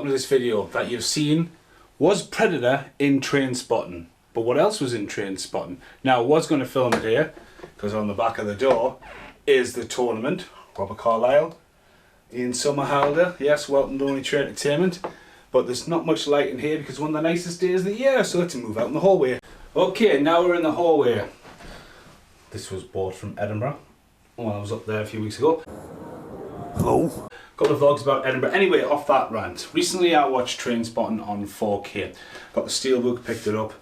bottom of this video that you've seen was Predator in Trainspotting. But what else was in Trainspotting? Now, I was going to film it here, because on the back of the door is the tournament. Robert Carlyle, Ian Somerhalder, yes, welcome to Only Trade Entertainment. But there's not much light in here because it's one of the nicest days of the year, so let's move out in the hallway. Okay, now we're in the hallway. This was bought from Edinburgh while I was up there a few weeks ago. Hello. Couple of vlogs about Edinburgh. Anyway, off that rant. Recently I watched Trainspotting on 4K. Got the steelbook, picked it up.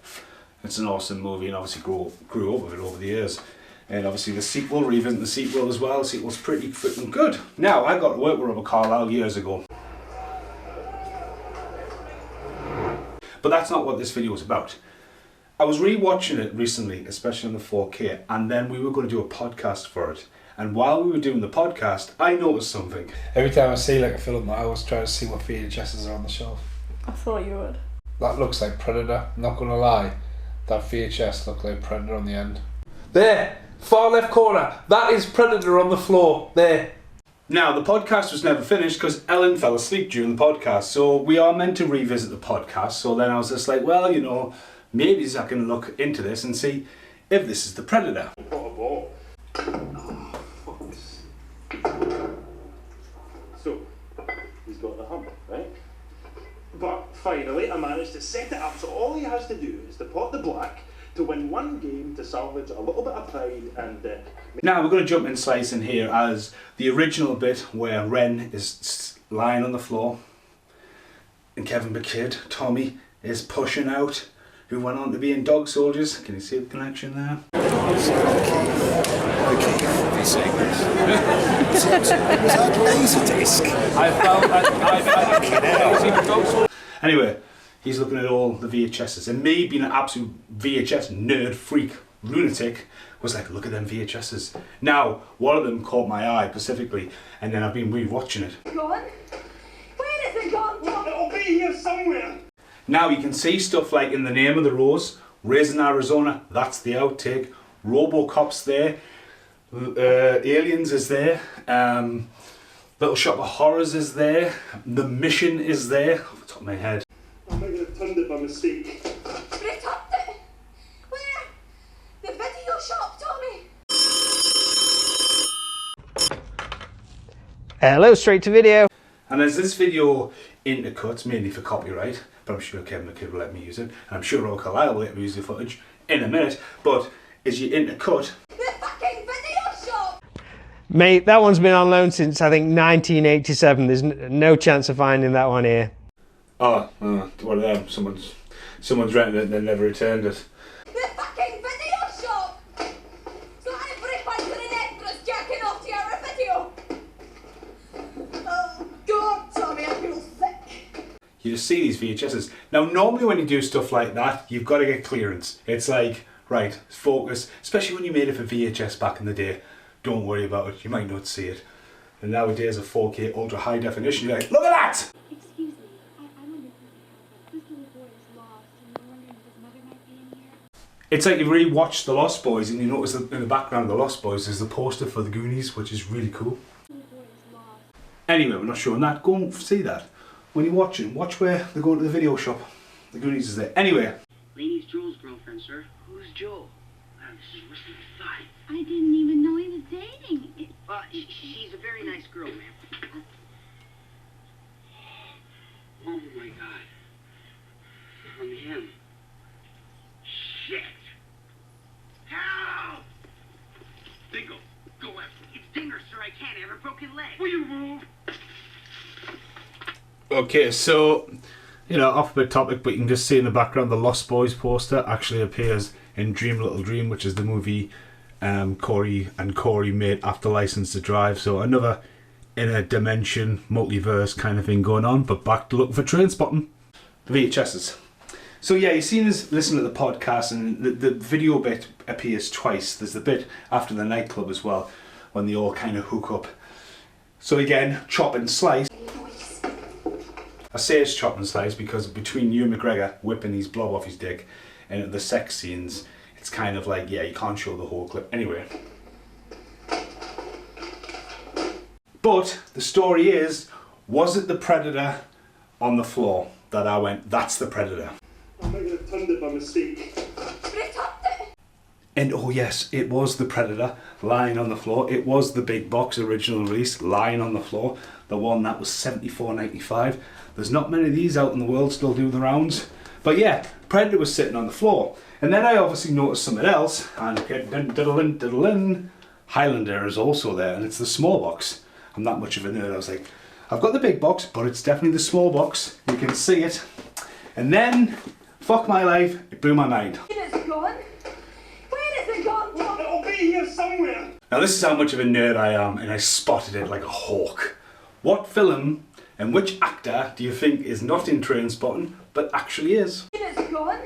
It's an awesome movie and obviously grew up with it over the years. And obviously the sequel, revisiting the sequel as well. The sequel's pretty freaking good. Now, I got to work with Robert Carlyle years ago. But that's not what this video is about. I was re-watching it recently, especially on the 4K, and then we were going to do a podcast for it. And while we were doing the podcast, I noticed something. Every time I see like a film, I always try to see what VHSs are on the shelf. I thought you would. That looks like Predator, not gonna lie. That VHS looked like Predator on the end. There! Far left corner! That is Predator on the floor. There! Now, the podcast was never finished because Ellen fell asleep during the podcast, so we are meant to revisit the podcast. So then I was just like, well, you know, maybe I can look into this and see if this is the Predator. So, he's got the hump, right? But finally, I managed to set it up so all he has to do is to pot the black to win one game to salvage a little bit of pride and... Now we're going to jump in slice in here as the original bit where Ren is lying on the floor and Kevin McKidd, Tommy, is pushing out, who went on to be in Dog Soldiers. Can you see the connection there? Anyway, he's looking at all the VHSs, and me being an absolute VHS nerd freak lunatic was like, look at them VHSs. Now, one of them caught my eye specifically, and then I've been re-watching it. Gone? Where is it gone? It'll be here somewhere! Now you can see stuff like In the Name of the Rose, Raising Arizona, that's the outtake, RoboCop's there, Aliens is there, Little Shop of Horrors is there, The Mission is there, off the top of my head. I might have turned it by mistake. Returned it? Where? The video shop, Tommy? Hello, straight to video. And there's this video intercuts, mainly for copyright, but I'm sure Kevin McKidd will let me use it, and I'm sure Robert Carlyle will let me use the footage in a minute, but as you intercut... The fucking video shop! Mate, that one's been on loan since, I think, 1987. There's no chance of finding that one here. Oh, one of them. Someone's rented it and then never returned it. The fucking video shop! So every fucking extra's jacking off to your video! Oh, God, Tommy, I feel sick. You just see these VHSs. Now, normally when you do stuff like that, you've got to get clearance. It's like, right, focus, especially when you made it for VHS back in the day. Don't worry about it, you might not see it. And nowadays, a 4K ultra high definition, you're like, look at that! Excuse me, I wonder if this little boy is lost and we're wondering if his mother might be in here. It's like you really-watched The Lost Boys and you notice that in the background of The Lost Boys there's the poster for the Goonies, which is really cool. Anyway, we're not showing that. Go and see that. When you're watching, watch where they're going to the video shop. The Goonies is there. Anyway. Lainey's Joel's girlfriend, sir. Who's Joel? This is risky side. I didn't even know he was dating. She's a very nice girl, ma'am. Oh my God. From him. Shit! Help! Dingo, go after him. It's dangerous, sir. I can't. I have a broken leg. Will you move? Okay, so, you know, off the topic, but you can just see in the background the Lost Boys poster actually appears in Dream Little Dream, which is the movie Corey and Corey made after License to Drive. So another inner dimension, multiverse kind of thing going on, but back to looking for Trainspotting. The VHSs. So yeah, you've seen us listen to the podcast and the video bit appears twice. There's the bit after the nightclub as well, when they all kind of hook up. So again, chop and slice. I say it's chop and slice because between Ewan McGregor whipping his blob off his dick and the sex scenes, it's kind of like, yeah, you can't show the whole clip. Anyway. But the story is, was it the Predator on the floor that I went, that's the Predator. I might have turned it by mistake. And oh yes, it was the Predator lying on the floor. It was the big box original release lying on the floor. The one that was $74.95. There's not many of these out in the world still do the rounds. But yeah, Predator was sitting on the floor. And then I obviously noticed something else, and Highlander is also there, and it's the small box. I'm that much of a nerd. I was like, I've got the big box, but it's definitely the small box. You can see it. And then, fuck my life, it blew my mind. It's gone. Where is it gone? Well, it'll be here somewhere. Now this is how much of a nerd I am, and I spotted it like a hawk. What film and which actor do you think is not in Trainspotting, but actually is? It's gone.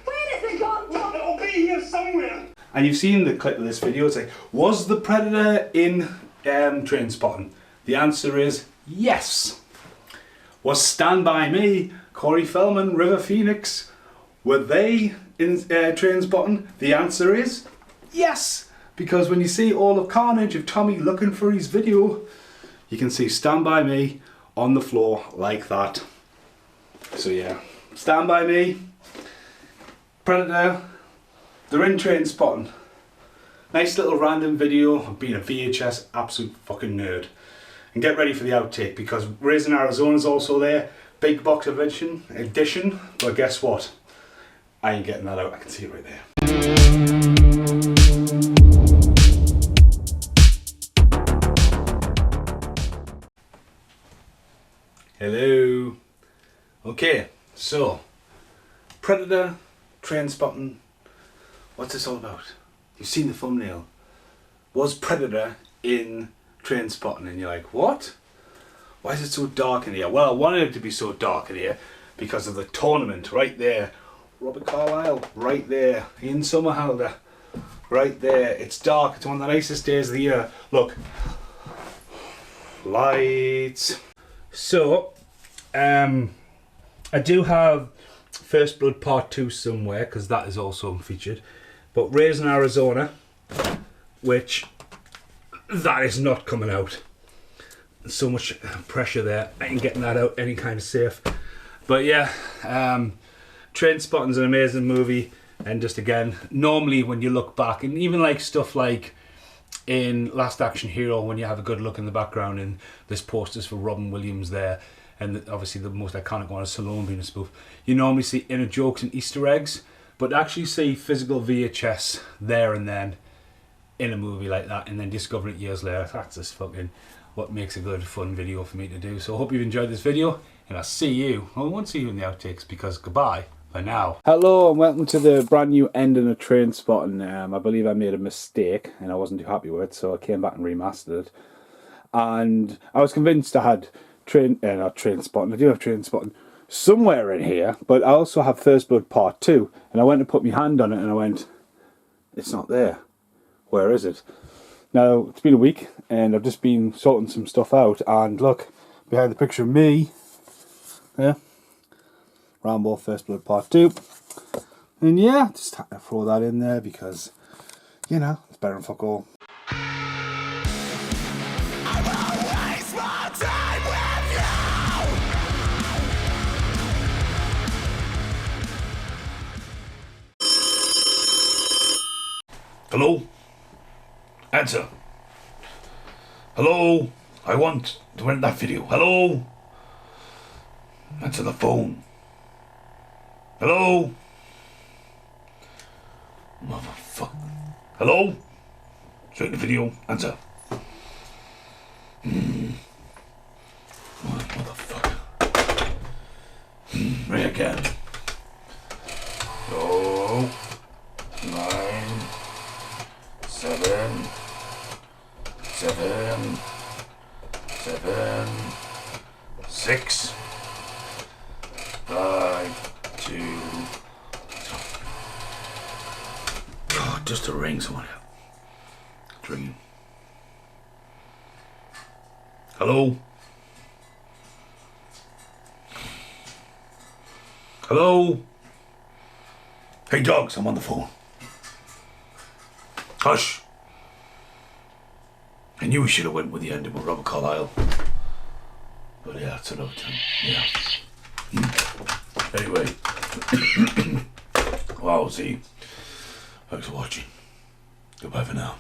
Where is it gone? Well, it'll be here somewhere. And you've seen the clip of this video, it's like, was the Predator in Trainspotting? The answer is yes. Was Stand By Me, Corey Feldman, River Phoenix, were they in Trainspotting? The answer is yes. Because when you see all the carnage of Tommy looking for his video, you can see Stand By Me on the floor like that. So yeah, Stand By Me, Predator, they're in Trainspotting. Nice little random video of being a VHS absolute fucking nerd. And get ready for the outtake because Raising Arizona's also there. Big box edition. But guess what? I ain't getting that out. I can see it right there. Hello. Okay, so Predator, Trainspotting. What's this all about? You've seen the thumbnail. Was Predator in Trainspotting? And you're like, what? Why is it so dark in here? Well, I wanted it to be so dark in here because of the tournament right there. Robert Carlyle, right there. Ian Somerhalder, right there. It's dark. It's one of the nicest days of the year. Look. Lights. So, I do have First Blood Part 2 somewhere because that is also featured. But Raising Arizona, which that is not coming out. So much pressure there. I ain't getting that out any kind of safe. But yeah, Trainspotting's an amazing movie. And just again, normally when you look back, and even like stuff like in Last Action Hero, when you have a good look in the background and there's posters for Robin Williams there, and obviously the most iconic one is Stallone being a spoof, you normally see inner jokes and Easter eggs, but actually see physical VHS there and then in a movie like that, and then discover it years later, that's just fucking what makes a good fun video for me to do. So I hope you've enjoyed this video, and I'll see you, I won't see you in the outtakes, because goodbye for now. Hello and welcome to the brand new ending of Trainspotting. I believe I made a mistake and I wasn't too happy with it, so I came back and remastered it. And I was convinced I had not Trainspotting, I do have Trainspotting somewhere in here, but I also have First Blood Part 2, and I went to put my hand on it and I went, it's not there. Where is it? Now, it's been a week and I've just been sorting some stuff out, and look, behind the picture of me, yeah, Rambo First Blood Part 2. And yeah, just had to throw that in there because, you know, it's better than fuck all. Hello? Answer. Hello? I want to end that video. Hello? Answer the phone. Hello? Motherfucker. Hello? Straight the video. Answer. Motherfucker. Right again. So, 9, 7, 7, 7, 6, 5, 2. God, just to ring someone out. It's ringing. Hello? Hello? Hey dogs, I'm on the phone. Hush. I knew we should have went with the ending with Robert Carlyle. But yeah, it's another time. Yeah. Anyway. Wowsy. Thanks for watching. Goodbye for now.